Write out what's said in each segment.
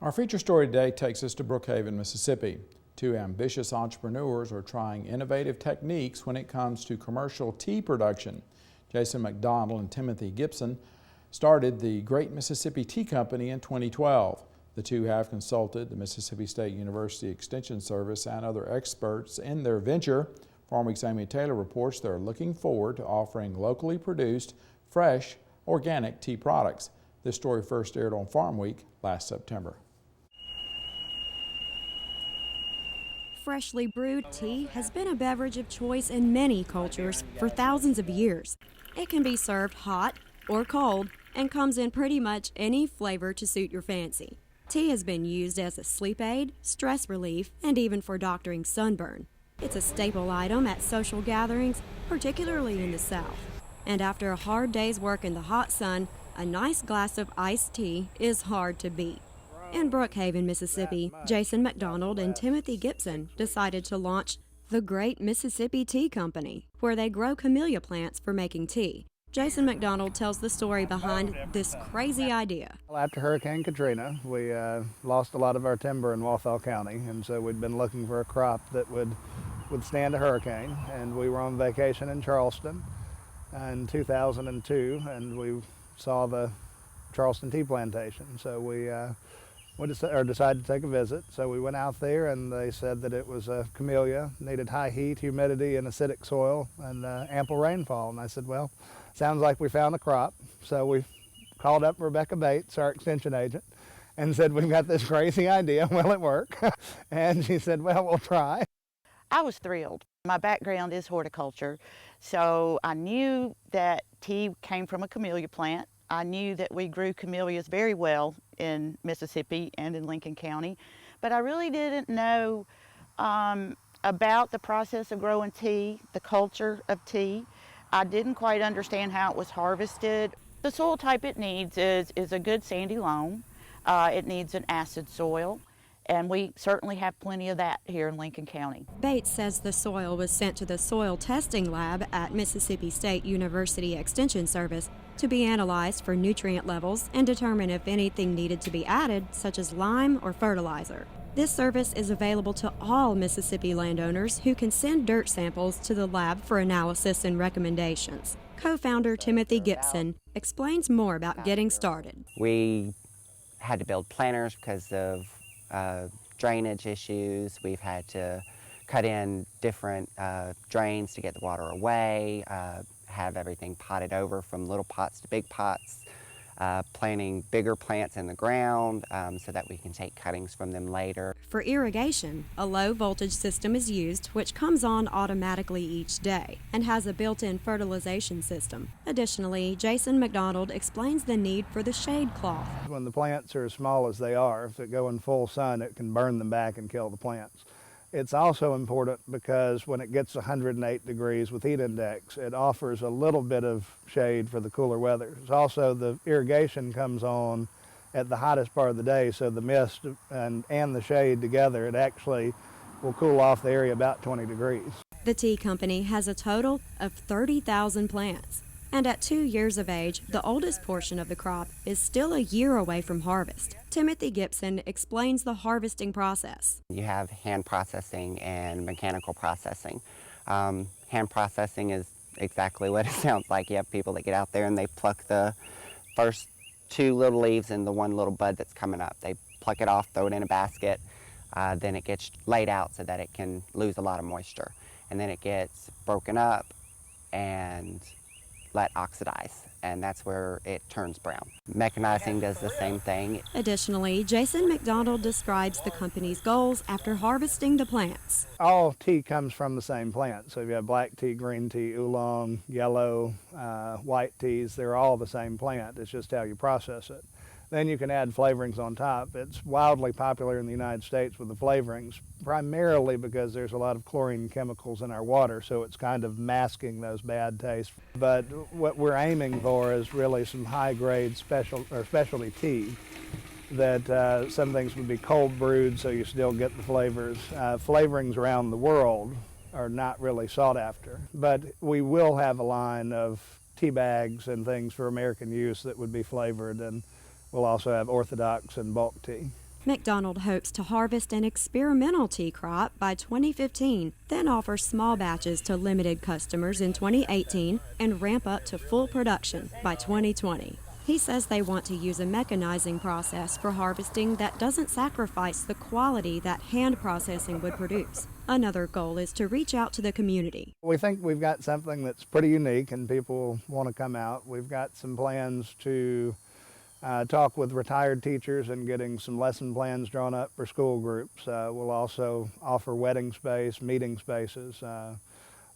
Our feature story today takes us to Brookhaven, Mississippi. Two ambitious entrepreneurs are trying innovative techniques when it comes to commercial tea production. Jason McDonald and Timothy Gibson started the Great Mississippi Tea Company in 2012. The two have consulted the Mississippi State University Extension Service and other experts in their venture. Farm Week's Amy Taylor reports they're looking forward to offering locally produced, fresh, organic tea products. This story first aired on Farm Week last September. Freshly brewed tea has been a beverage of choice in many cultures for thousands of years. It can be served hot or cold and comes in pretty much any flavor to suit your fancy. Tea has been used as a sleep aid, stress relief, and even for doctoring sunburn. It's a staple item at social gatherings, particularly in the South. And after a hard day's work in the hot sun, a nice glass of iced tea is hard to beat. In Brookhaven, Mississippi, Jason McDonald and Timothy Gibson decided to launch the Great Mississippi Tea Company, where they grow camellia plants for making tea. Jason McDonald tells the story behind this crazy idea. After Hurricane Katrina, we lost a lot of our timber in Walthall County, and so we'd been looking for a crop that would withstand a hurricane. And we were on vacation in Charleston in 2002, and we saw the Charleston tea plantation. So we decided to take a visit. So we went out there, and they said that it was a camellia, needed high heat, humidity, and acidic soil, and ample rainfall. And I said, well, sounds like we found a crop. So we called up Rebecca Bates, our extension agent, and said, we've got this crazy idea, will it work? And she said, well, we'll try. I was thrilled. My background is horticulture, so I knew that tea came from a camellia plant. I knew that we grew camellias very well in Mississippi and in Lincoln County, but I really didn't know about the process of growing tea, the culture of tea. I didn't quite understand how it was harvested. The soil type it needs is a good sandy loam. It needs an acid soil, and we certainly have plenty of that here in Lincoln County. Bates says the soil was sent to the soil testing lab at Mississippi State University Extension Service to be analyzed for nutrient levels and determine if anything needed to be added, such as lime or fertilizer. This service is available to all Mississippi landowners who can send dirt samples to the lab for analysis and recommendations. Co-founder Timothy Gibson explains more about getting started. We had to build planters because of drainage issues. We've had to cut in different drains to get the water away, have everything potted over from little pots to big pots, planting bigger plants in the ground so that we can take cuttings from them later. For irrigation, a low voltage system is used which comes on automatically each day and has a built-in fertilization system. Additionally, Jason McDonald explains the need for the shade cloth. When the plants are as small as they are, if they go in full sun, it can burn them back and kill the plants. It's also important because when it gets 108 degrees with heat index, it offers a little bit of shade for the cooler weather. It's also the irrigation comes on at the hottest part of the day, so the mist and the shade together, it actually will cool off the area about 20 degrees. The tea company has a total of 30,000 plants. And at 2 years of age, the oldest portion of the crop is still a year away from harvest. Timothy Gibson explains the harvesting process. You have hand processing and mechanical processing. Hand processing is exactly what it sounds like. You have people that get out there and they pluck the first 2 little leaves and the 1 little bud that's coming up. They pluck it off, throw it in a basket, then it gets laid out so that it can lose a lot of moisture. And then it gets broken up and let oxidize, and that's where it turns brown. Mechanizing does the same thing. Additionally, Jason McDonald describes the company's goals after harvesting the plants. All tea comes from the same plant, so if you have black tea, green tea, oolong, yellow, white teas, they're all the same plant. It's just how you process it. Then you can add flavorings on top. It's wildly popular in the United States with the flavorings, primarily because there's a lot of chlorine chemicals in our water, so it's kind of masking those bad tastes. But what we're aiming for is really some high-grade specialty tea that some things would be cold brewed, so you still get the flavors. Flavorings around the world are not really sought after, but we will have a line of tea bags and things for American use that would be flavored, and we'll also have orthodox and bulk tea. McDonald hopes to harvest an experimental tea crop by 2015, then offer small batches to limited customers in 2018 and ramp up to full production by 2020. He says they want to use a mechanizing process for harvesting that doesn't sacrifice the quality that hand processing would produce. Another goal is to reach out to the community. We think we've got something that's pretty unique and people want to come out. We've got some plans to talk with retired teachers and getting some lesson plans drawn up for school groups. We'll also offer wedding space, meeting spaces.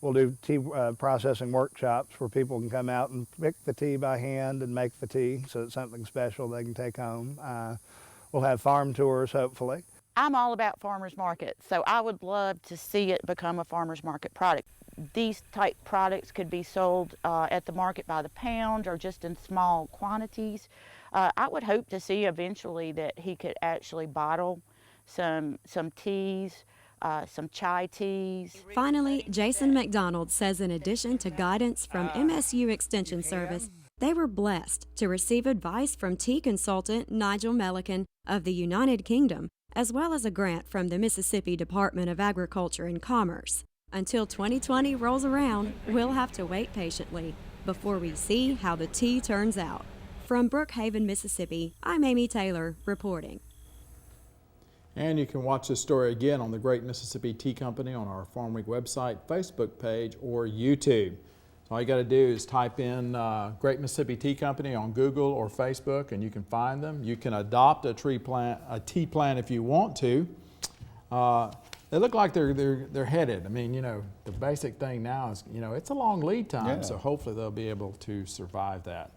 We'll do tea processing workshops where people can come out and pick the tea by hand and make the tea, so it's something special they can take home. We'll have farm tours, hopefully. I'm all about farmers markets, so I would love to see it become a farmers market product. These type products could be sold at the market by the pound or just in small quantities. I would hope to see eventually that he could actually bottle some teas, some chai teas. Finally, Jason McDonald says in addition to guidance from MSU Extension Service, they were blessed to receive advice from tea consultant Nigel Milliken of the United Kingdom, as well as a grant from the Mississippi Department of Agriculture and Commerce. Until 2020 rolls around, we'll have to wait patiently before we see how the tea turns out. From Brookhaven, Mississippi, I'm Amy Taylor reporting. And you can watch this story again on the Great Mississippi Tea Company on our Farm Week website, Facebook page, or YouTube. So all you got to do is type in Great Mississippi Tea Company on Google or Facebook, and you can find them. You can adopt a tea plant if you want to. They look like they're headed. I mean, you know, the basic thing now is, you know, it's a long lead time, so hopefully they'll be able to survive that.